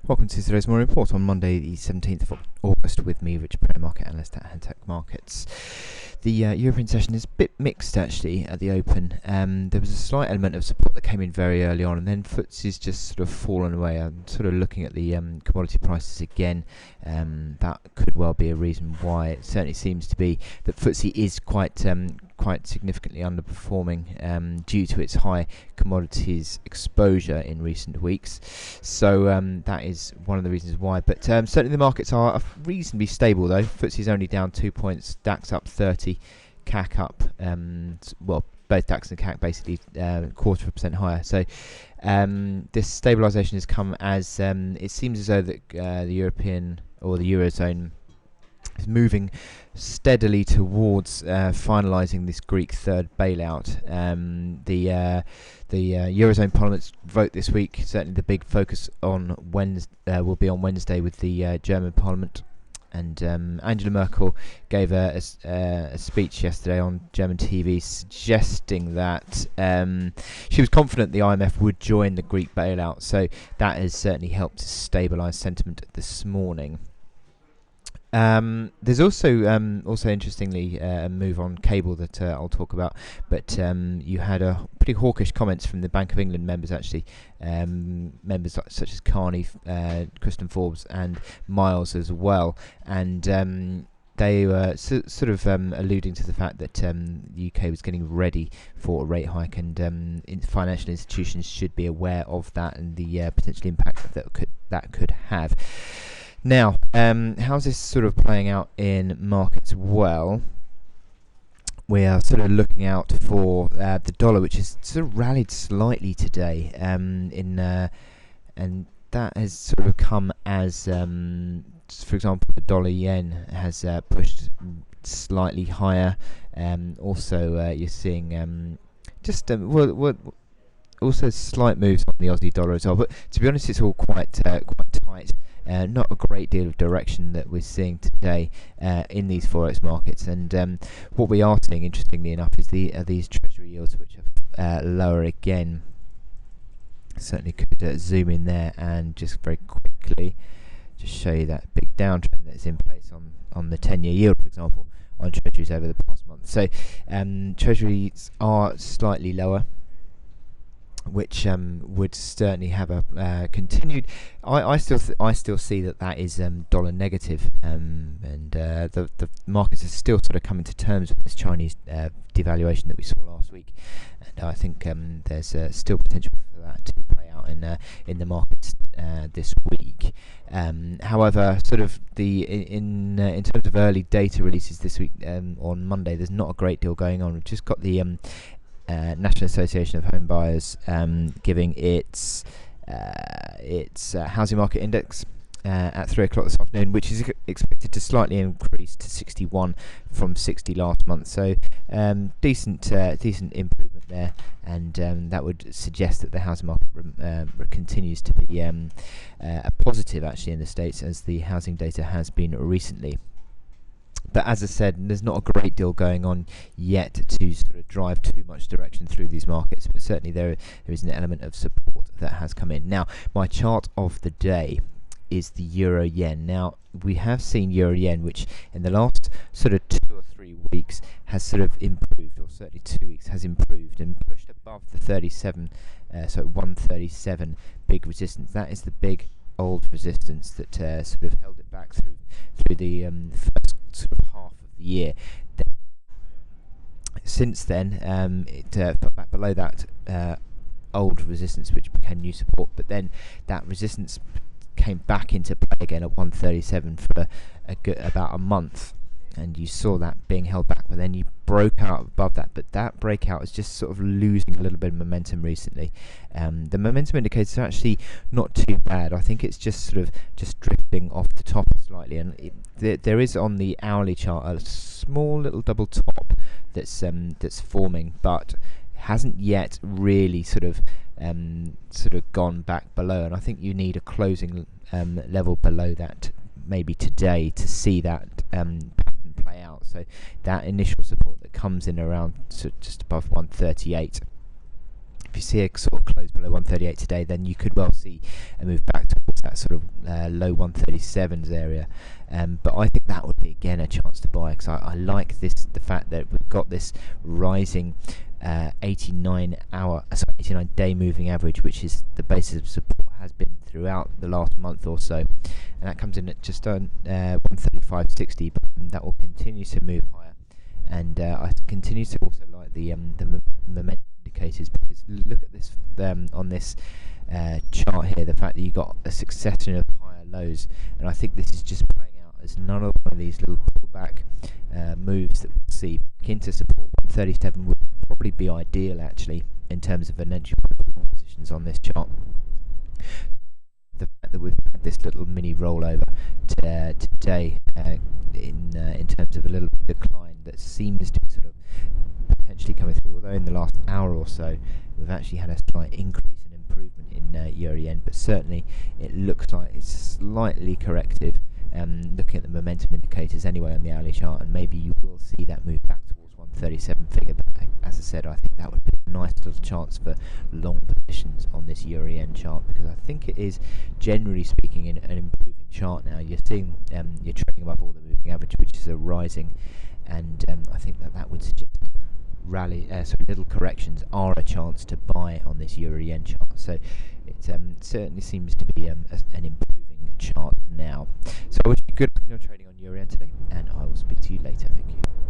Welcome to today's morning report on Monday the 17th of August with me, Richard Perry, market analyst at Hantec Markets. The European session is a bit mixed actually at the open. There was a slight element of support that came in very early on, and then FTSE's just sort of fallen away. I'm sort of looking at the commodity prices again. That could well be a reason why. It certainly seems to be that FTSE is quite significantly underperforming due to its high commodities exposure in recent weeks. So that is one of the reasons why. But certainly the markets are reasonably stable though. FTSE is only down 2 points, DAX up 30, CAC up, both DAX and CAC basically 0.25% higher. So this stabilisation has come as it seems as though that the European or the Eurozone is moving steadily towards finalising this Greek third bailout. The Eurozone Parliament's vote this week, certainly the big focus on will be on Wednesday with the German Parliament. And Angela Merkel gave a speech yesterday on German TV suggesting that she was confident the IMF would join the Greek bailout. So that has certainly helped to stabilise sentiment this morning. There's also interestingly a move on cable that I'll talk about, but you had a pretty hawkish comments from the Bank of England members actually, members such as Carney, Kristen Forbes and Miles as well, and they were sort of alluding to the fact that the UK was getting ready for a rate hike, and financial institutions should be aware of that and the potential impact that could have. Now, how's this sort of playing out in markets? Well, we are sort of looking out for the dollar, which has sort of rallied slightly today, and that has sort of come as, for example, the dollar yen has pushed slightly higher. Also, you're seeing also slight moves on the Aussie dollar as well. But to be honest, it's all quite tight. Not a great deal of direction that we're seeing today in these forex markets, and what we are seeing, interestingly enough, is these treasury yields, which are lower again. Certainly could zoom in there and just very quickly just show you that big downtrend that's in place on the 10-year yield, for example, on treasuries over the past month. So treasuries are slightly lower, which would certainly have a continued. I still see that is dollar negative, and the markets are still sort of coming to terms with this Chinese devaluation that we saw last week, and I think there's still potential for that to play out in the markets this week. However, sort of in terms of early data releases this week, on Monday, there's not a great deal going on. We've just got the National Association of Home Buyers giving its housing market index at 3 o'clock this afternoon, which is expected to slightly increase to 61 from 60 last month. So decent improvement there, and that would suggest that the housing market continues to be a positive actually in the States, as the housing data has been recently. But as I said, there's not a great deal going on yet to sort of drive too much direction through these markets, but certainly there is an element of support that has come in. Now, my chart of the day is the euro yen. Now, we have seen euro yen, which in the last sort of 2 or 3 weeks has sort of improved, or certainly 2 weeks has improved and pushed above the 137 big resistance. That is the big old resistance that sort of held it back through the first sort of half of the year. Since then, it fell back below that old resistance, which became new support. But then that resistance came back into play again at 137 for about a month, and you saw that being held back. But then you broke out above that. But that breakout is just sort of losing a little bit of momentum recently. The momentum indicators are actually not too bad. I think it's just sort of just drifting off the top slightly, and there is on the hourly chart a small little double top that's forming, but hasn't yet really sort of gone back below. And I think you need a closing level below that maybe today to see that pattern play out. So that initial support that comes in around just above 138. If you see a sort of close below 138 today, then you could well see a move back towards that sort of low 137s area. But I think that would be again a chance to buy, because I like the fact that we've got this rising 89 day moving average, which is the basis of support, has been throughout the last month or so, and that comes in at just on 135.60, but that will continue to move higher. And I continue to also like the momentum indicators, because look at this on this chart here, the fact that you got a succession of higher lows, and I think this is just playing out as another one of these little pullback moves that we'll see back into support. 137 would probably be ideal actually in terms of an entry point positions on this chart. The fact that we've had this little mini rollover today in terms of a little decline that seems to be sort of potentially coming through, although in the last hour or so we've actually had a slight increase and improvement in euro yen, but certainly it looks like it's slightly corrective, looking at the momentum indicators anyway on the hourly chart, and maybe you will see that move back towards 137 figure. But as I said, I think that would be a nice little chance for long positions on this euro yen chart, because I think it is, generally speaking, an improving chart now. You're seeing you're trading above all the moving average, which is a rising, and I think that would suggest little corrections are a chance to buy on this euro yen chart. So it certainly seems to be an improving chart now. So I wish you good luck in your trading on euro yen today, and I will speak to you later. Thank you.